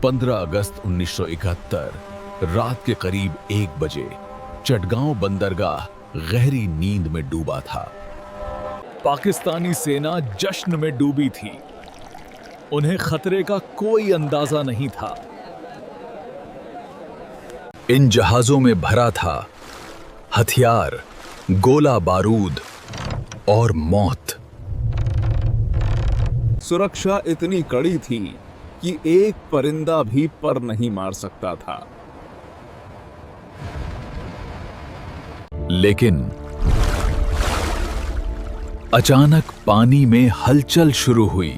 15 अगस्त 1971 रात के करीब 1 बजे चटगांव बंदरगाह गहरी नींद में डूबा था। पाकिस्तानी सेना जश्न में डूबी थी। उन्हें खतरे का कोई अंदाजा नहीं था। इन जहाजों में भरा था हथियार, गोला बारूद और मौत। सुरक्षा इतनी कड़ी थी कि एक परिंदा भी पर नहीं मार सकता था। लेकिन अचानक पानी में हलचल शुरू हुई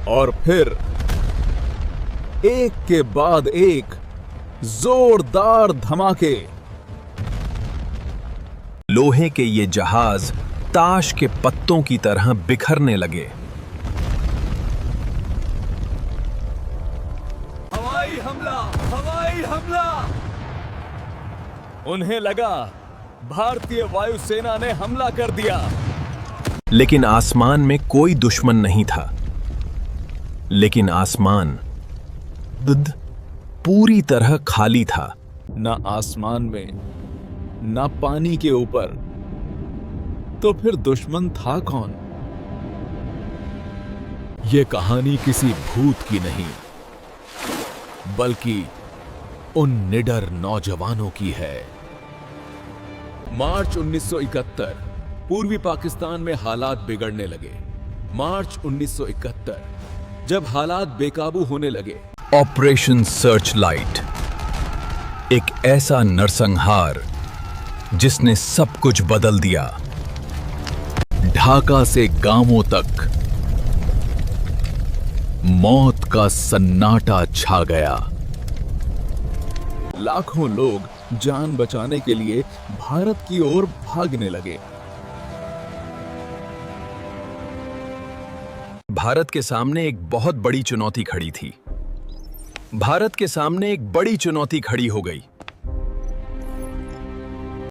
और फिर एक के बाद एक जोरदार धमाके। लोहे के ये जहाज ताश के पत्तों की तरह बिखरने लगे। हवाई हमला, हवाई हमला! उन्हें लगा भारतीय वायुसेना ने हमला कर दिया। लेकिन आसमान में कोई दुश्मन नहीं था। लेकिन आसमान पूरी तरह खाली था। ना आसमान में, ना पानी के ऊपर। तो फिर दुश्मन था कौन? यह कहानी किसी भूत की नहीं, बल्कि उन निडर नौजवानों की है। मार्च 1971 पूर्वी पाकिस्तान में हालात बिगड़ने लगे। मार्च 1971 जब हालात बेकाबू होने लगे, ऑपरेशन सर्च लाइट, एक ऐसा नरसंहार जिसने सब कुछ बदल दिया। ढाका से गांवों तक मौत का सन्नाटा छा गया। लाखों लोग जान बचाने के लिए भारत की ओर भागने लगे। भारत के सामने एक बहुत बड़ी चुनौती खड़ी थी। भारत के सामने एक बड़ी चुनौती खड़ी हो गई।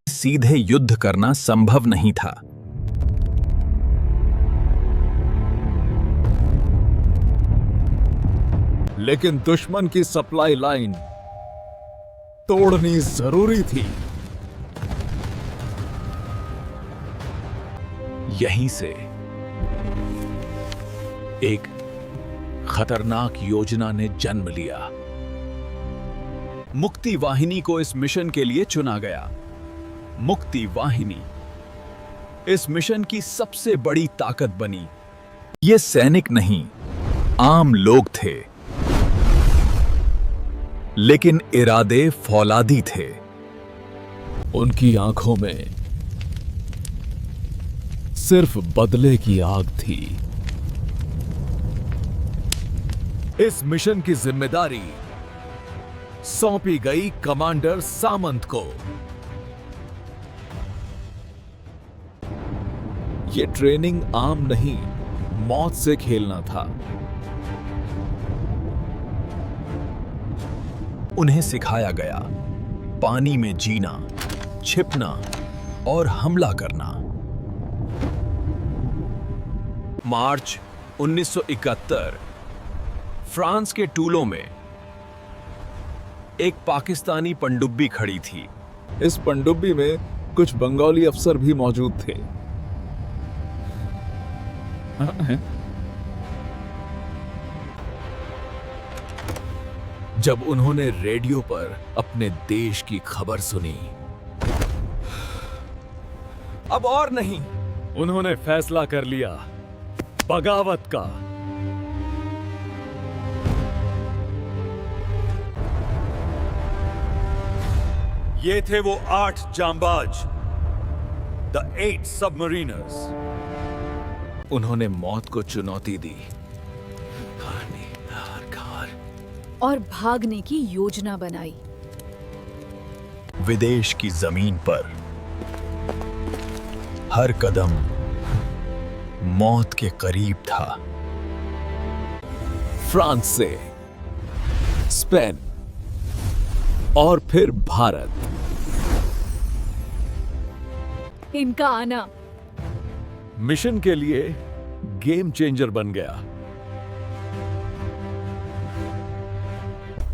सीधे युद्ध करना संभव नहीं था। लेकिन दुश्मन की सप्लाई लाइन तोड़नी जरूरी थी। यहीं से एक खतरनाक योजना ने जन्म लिया। मुक्ति वाहिनी को इस मिशन के लिए चुना गया। मुक्ति वाहिनी इस मिशन की सबसे बड़ी ताकत बनी। ये सैनिक नहीं, आम लोग थे, लेकिन इरादे फौलादी थे। उनकी आंखों में सिर्फ बदले की आग थी। इस मिशन की जिम्मेदारी सौंपी गई कमांडर सामंत को। यह ट्रेनिंग आम नहीं, मौत से खेलना था। उन्हें सिखाया गया पानी में जीना, छिपना और हमला करना। मार्च 1971 फ्रांस के टूलो में एक पाकिस्तानी पनडुब्बी खड़ी थी। इस पनडुब्बी में कुछ बंगाली अफसर भी मौजूद थे। जब उन्होंने रेडियो पर अपने देश की खबर सुनी, अब और नहीं, उन्होंने फैसला कर लिया बगावत का। ये थे वो 8 जांबाज, द 8 सबमरीनर्स। उन्होंने मौत को चुनौती दी और भागने की योजना बनाई। विदेश की जमीन पर हर कदम मौत के करीब था। फ्रांस से स्पेन और फिर भारत। इनका आना मिशन के लिए गेम चेंजर बन गया।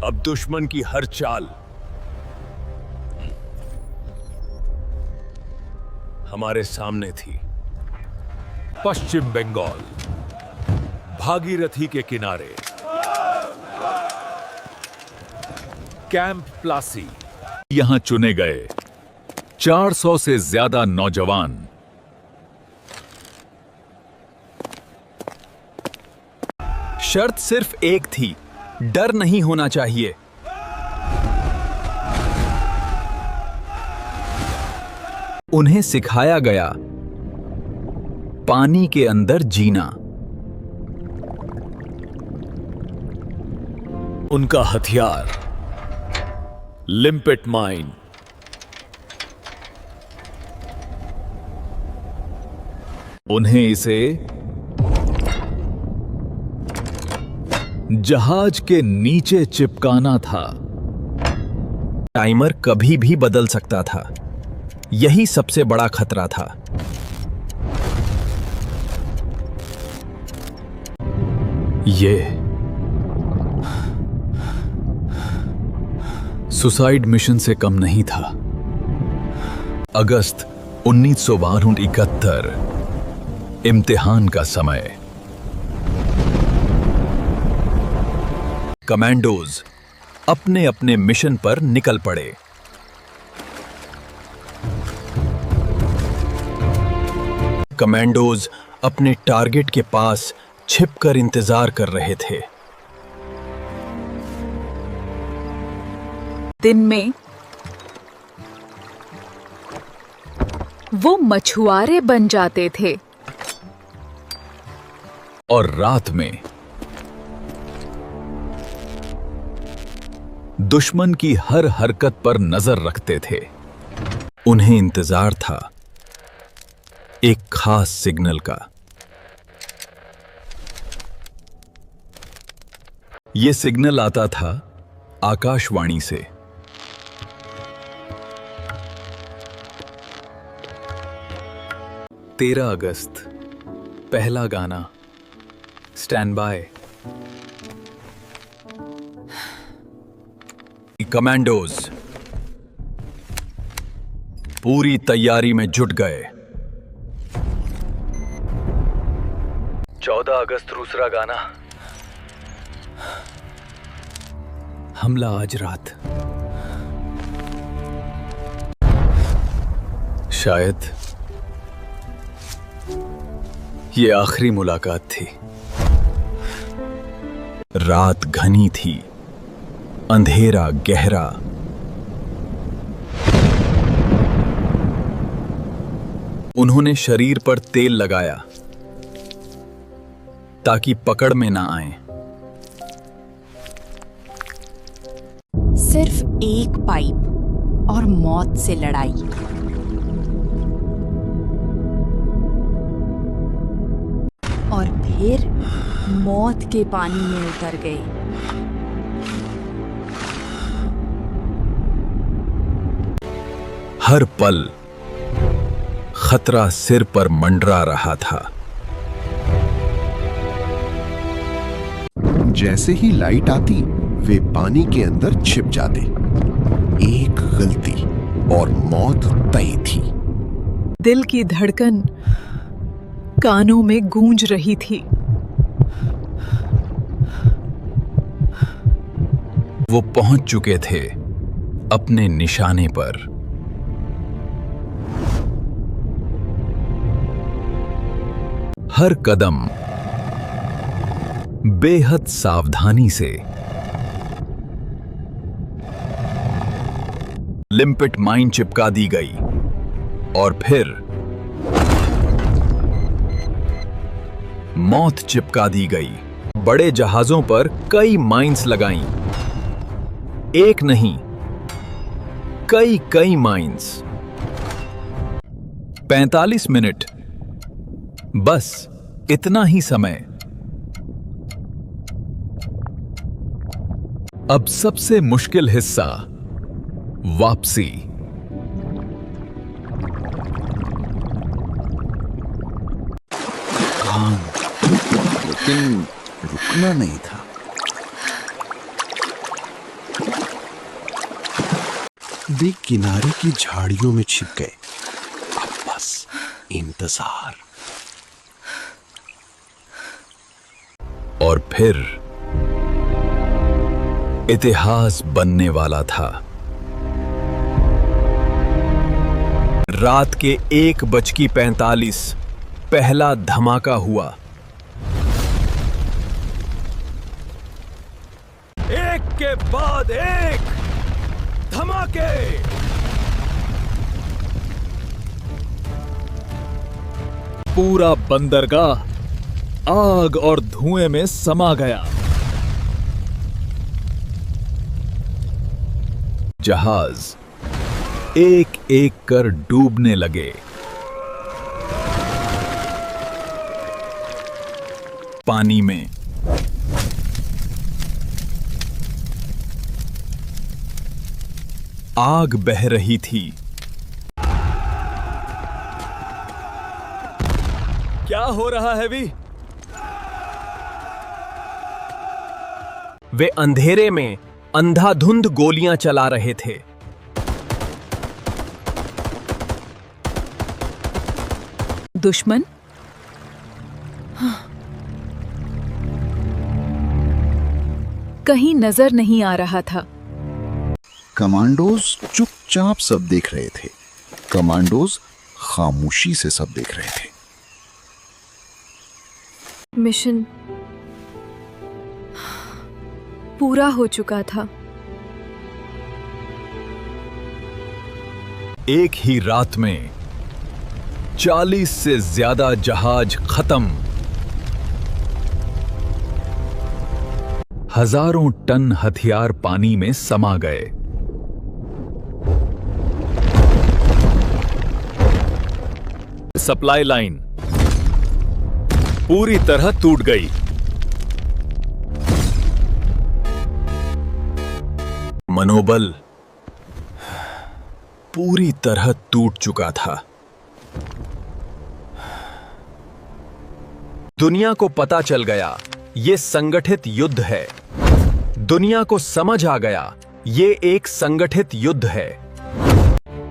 अब दुश्मन की हर चाल हमारे सामने थी। पश्चिम बंगाल, भागीरथी के किनारे कैंप प्लासी। यहां चुने गए 400 से ज्यादा नौजवान शर्त सिर्फ एक थी, डर नहीं होना चाहिए। उन्हें सिखाया गया पानी के अंदर जीना। उनका हथियार लिम्पिट माइन। उन्हें इसे जहाज के नीचे चिपकाना था। टाइमर कभी भी बदल सकता था, यही सबसे बड़ा खतरा था। ये सुसाइड मिशन से कम नहीं था। अगस्त 1972, इम्तिहान का समय। कमांडोज अपने अपने मिशन पर निकल पड़े। कमांडोज अपने टारगेट के पास छिपकर इंतजार कर रहे थे। दिन में वो मछुआरे बन जाते थे और रात में दुश्मन की हर हरकत पर नजर रखते थे। उन्हें इंतजार था एक खास सिग्नल का। यह सिग्नल आता था आकाशवाणी से। तेरह अगस्त, पहला गाना, स्टैंड बाय। कमांडोज पूरी तैयारी में जुट गए। 14 अगस्त, दूसरा गाना, हमला आज रात। शायद ये आखिरी मुलाकात थी। रात घनी थी, अंधेरा गहरा। उन्होंने शरीर पर तेल लगाया ताकि पकड़ में ना आए। सिर्फ एक पाइप और मौत से लड़ाई। और फिर मौत के पानी में उतर गए। हर पल खतरा सिर पर मंडरा रहा था। जैसे ही लाइट आती वे पानी के अंदर छिप जाते। एक गलती और मौत तय थी। दिल की धड़कन कानों में गूंज रही थी। वो पहुंच चुके थे अपने निशाने पर। हर कदम बेहद सावधानी से। लिम्पिट माइन चिपका दी गई और फिर मौत चिपका दी गई। बड़े जहाजों पर कई माइंस लगाईं। एक नहीं, कई माइंस। 45 मिनट, बस इतना ही समय। अब सबसे मुश्किल हिस्सा, वापसी। लेकिन रुकना नहीं था। वे किनारे की झाड़ियों में छिप गए। अब बस इंतजार। और फिर इतिहास बनने वाला था। रात के 1:45 पहला धमाका हुआ। एक के बाद एक धमाके। पूरा बंदरगाह आग और धुएं में समा गया। जहाज एक एक कर डूबने लगे। पानी में आग बह रही थी। क्या हो रहा है वी? वे अंधेरे में अंधाधुंध गोलियां चला रहे थे। दुश्मन? कहीं नजर नहीं आ रहा था। कमांडोज चुपचाप सब देख रहे थे। कमांडोज खामोशी से सब देख रहे थे। मिशन पूरा हो चुका था। एक ही रात में 40 से ज्यादा जहाज खत्म। हजारों टन हथियार पानी में समा गए। सप्लाई लाइन पूरी तरह टूट गई। मनोबल पूरी तरह टूट चुका था। दुनिया को पता चल गया ये संगठित युद्ध है। दुनिया को समझ आ गया ये एक संगठित युद्ध है।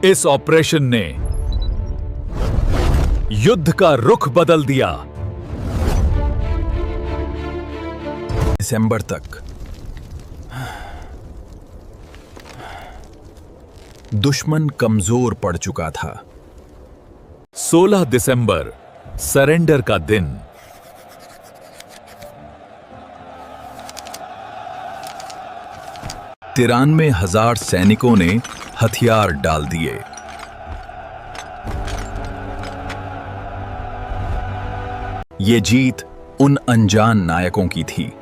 इस ऑपरेशन ने युद्ध का रुख बदल दिया। दिसंबर तक दुश्मन कमजोर पड़ चुका था। 16 दिसंबर सरेंडर का दिन। तिरानवे 93,000 सैनिकों ने हथियार डाल दिए। ये जीत उन अनजान नायकों की थी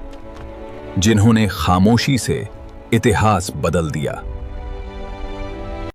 जिन्होंने खामोशी से इतिहास बदल दिया।